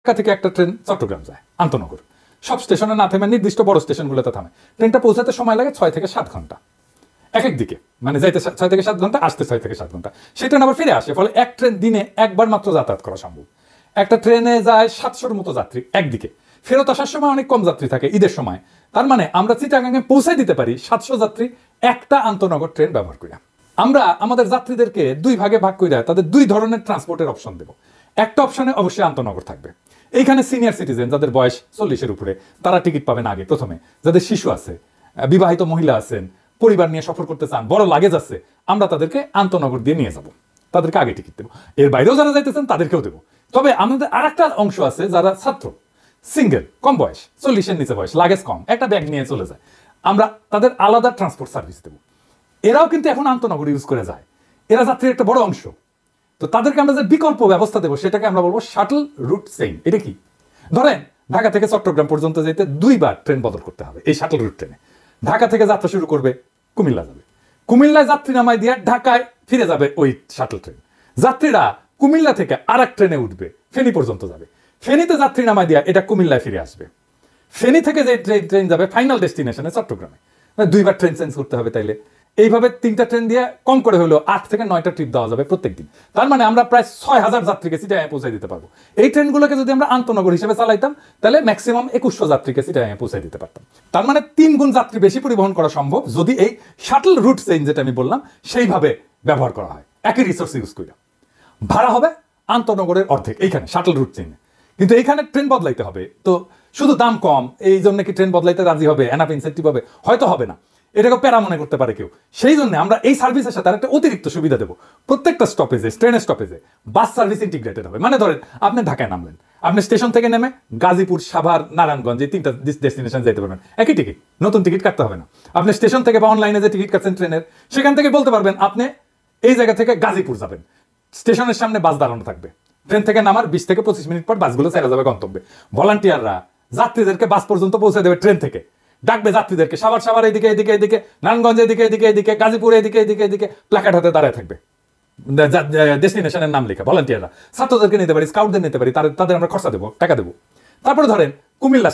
ঢাকা থেকে একটা ট্রেন চট্টগ্রাম যায় আন্তনগর, সব স্টেশনে না থেমে নির্দিষ্ট বড় স্টেশনগুলোতে থামে। ট্রেনটা পৌঁছাতে সময় লাগে 6 থেকে 7 ঘন্টা এক এক দিকে, মানে যাইতে 6 থেকে 7 ঘন্টা, আসতে 6 থেকে 7 ঘন্টা। সেই ট্রেন আবার ফিরে আসে, ফলে এক ট্রেন দিনে একবার মাত্র যাতায়াত করা সম্ভব। একটা ট্রেনে যায় 700-র মতো যাত্রী একদিকে, ফেরত আসার সময় অনেক কম যাত্রী থাকে ঈদের সময়। তার মানে আমরা চিটাগাঙে পৌঁছে দিতে পারি 700 যাত্রী একটা আন্তনগর ট্রেন ব্যবহার করে। আমরা আমাদের যাত্রীদেরকে দুই ভাগে ভাগ করে তাদের দুই ধরনের ট্রান্সপোর্টের অপশন দেব। একটা অপশনে অবশ্যই আন্তনগর থাকবে। এইখানে সিনিয়র সিটিজেন যাদের বয়স 40-এর উপরে, তারা টিকিট পাবেন আগে প্রথমে। যাদের শিশু আছে, বিবাহিত মহিলা আছেন, পরিবার নিয়ে সফর করতে চান, বড় লাগেজ আছে, আমরা তাদেরকে আন্তনগর দিয়ে নিয়ে যাব, তাদেরকে আগে টিকিট দেবো। এর বাইরেও যারা যাইতেছেন তাদেরকেও দেবো। তবে আমাদের আর একটা অংশ আছে যারা ছাত্র, সিঙ্গেল, কম বয়স, 40-এর নিচে বয়স, লাগেজ কম, একটা ব্যাগ নিয়ে চলে যায়, আমরা তাদের আলাদা ট্রান্সপোর্ট সার্ভিস দেবো। এরাও কিন্তু এখন আন্তনগর ইউজ করে যায়, এরা যাত্রীর একটা বড় অংশ। তো তাদেরকে আমরা যে বিকল্প ব্যবস্থা দেবো সেটাকে আমরা বলবো শাটল রুট চেইন। এটা কি? ধরেন ঢাকা থেকে চট্টগ্রাম পর্যন্ত যেতে 2বার ট্রেন বদল করতে হবে এই শাটল রুট ট্রেনে। ঢাকা থেকে যাত্রা শুরু করবে, কুমিল্লা যাবে, কুমিল্লায় যাত্রী নামায় দিয়ে ঢাকায় ফিরে যাবে ওই শাটল ট্রেন। যাত্রীরা কুমিল্লা থেকে আর এক ট্রেনে উঠবে, ফেনী পর্যন্ত যাবে, ফেনীতে যাত্রী নামায় দিয়া এটা কুমিল্লায় ফিরে আসবে। ফেনী থেকে যে ট্রেন যাবে ফাইনাল ডেস্টিনেশনে চট্টগ্রামে। 2বার ট্রেন চেঞ্জ করতে হবে তাইলে। এইভাবে 3টা ট্রেন দিয়ে কম করে হলেও 8 থেকে 9টা ট্রিপ দেওয়া যাবে প্রত্যেক দিন। তার মানে আমরা প্রায় 6000 যাত্রীকে চিটাগাঙে পৌঁছে দিতে পারবো। এই ট্রেনগুলোকে যদি আমরা আন্তনগর হিসেবে চালাইতাম তাহলে ম্যাক্সিমাম 2100 যাত্রীকে চিটাগাঙে পৌঁছে দিতে পারতাম। তার মানে 3 গুণ যাত্রী বেশি পরিবহন করা সম্ভব যদি এই শাটল রুট চেইন যেটা আমি বললাম সেইভাবে ব্যবহার করা হয়, একই রিসোর্স ইউজ করে। ভাড়া হবে আন্তনগরের অর্ধেক এইখানে শাটল রুট চেইনে, কিন্তু এইখানে ট্রেন বদলাইতে হবে। তো শুধু দাম কম এই জন্য কি ট্রেন বদলাইতে রাজি হবে? এনাফ ইনসেন্টিভ হবে? হয়তো হবে না, এটাকে প্যারা মনে করতে পারে কেউ। সেই জন্য আমরা এই সার্ভিসের সাথে একটা অতিরিক্ত সুবিধা দেবো। প্রত্যেকটা স্টপেজে, ট্রেনের স্টপেজে বাস সার্ভিস ইন্টিগ্রেটেড হবে। মানে ধরেন আপনি ঢাকায় নামলেন, আপনি স্টেশন থেকে নেমে গাজীপুর, সাভার, নারায়ণগঞ্জ এই 3টা ডেস্টিনেশন যেতে পারবেন একই টিকিট, নতুন টিকিট কাটতে হবে না। আপনি স্টেশন থেকে বা অনলাইনে যে টিকিট কাটছেন ট্রেনের, সেখান থেকে বলতে পারবেন আপনি এই জায়গা থেকে গাজীপুর যাবেন, স্টেশনের সামনে বাস দাঁড়ানো থাকবে, ট্রেন থেকে নামার 20 থেকে 25 মিনিট পর বাসগুলো ছেড়ে যাবে গন্তব্যে। ভলান্টিয়াররা যাত্রীদেরকে বাস পর্যন্ত পৌঁছে দেবে, ট্রেন থেকে ডাকবে যাত্রীদেরকে, সাভার এদিকে এদিকে এদিকে, নারায়ণগঞ্জ এদিকে এদিকে এদিকে, গাজীপুর এদিকে এদিকে এদিকে, প্ল্যাকার্ড হাতে দাঁড়ায় থাকবে, ডেস্টিনেশনের নাম লেখা। ভলান্টিয়াররা ছাত্রদেরকে নিতে পারি, স্কাউটদের নিতে পারি, তাদের আমরা খরচা দেবো, টাকা দেবো। তারপরে ধরেন কুমিল্লা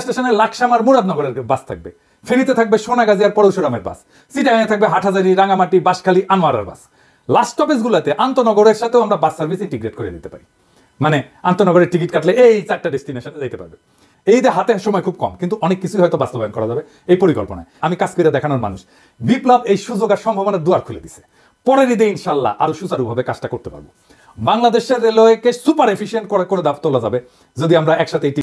স্টেশনে লাকসামার মুরাদনগরের বাস থাকবে, ফেনীতে থাকবে সোনাগাজী আর পরশুরামের বাস, চিটাগাঙে থাকবে হাটহাজারী, রাঙামাটি, বাঁশখালী, আনোয়ারার বাস। লাস্ট স্টপেজগুলোতে আন্তনগরের সাথেও আমরা বাস সার্ভিস ইন্টিগ্রেট করে দিতে পারি। মানে আন্তনগরের টিকিট কাটলে এই 4টা ডেস্টিনেশনে যেতে পারবে। এই যে হাতে সময় খুব কম, কিন্তু অনেক কিছু হয়তো বাস্তবায়ন করা যাবে এই পরিকল্পনায়। আমি কাজ করে দেখানোর মানুষ। বিপ্লব এই সুযোগ আর সম্ভাবনার দুয়ার খুলে দিছে। পরের ঈদে ইনশাল্লাহ আরো সুচারুভাবে কাজটা করতে পারবো। বাংলাদেশের রেলওয়েকে সুপার এফিসিয়েন্ট করে তোলা যাবে যদি আমরা একসাথে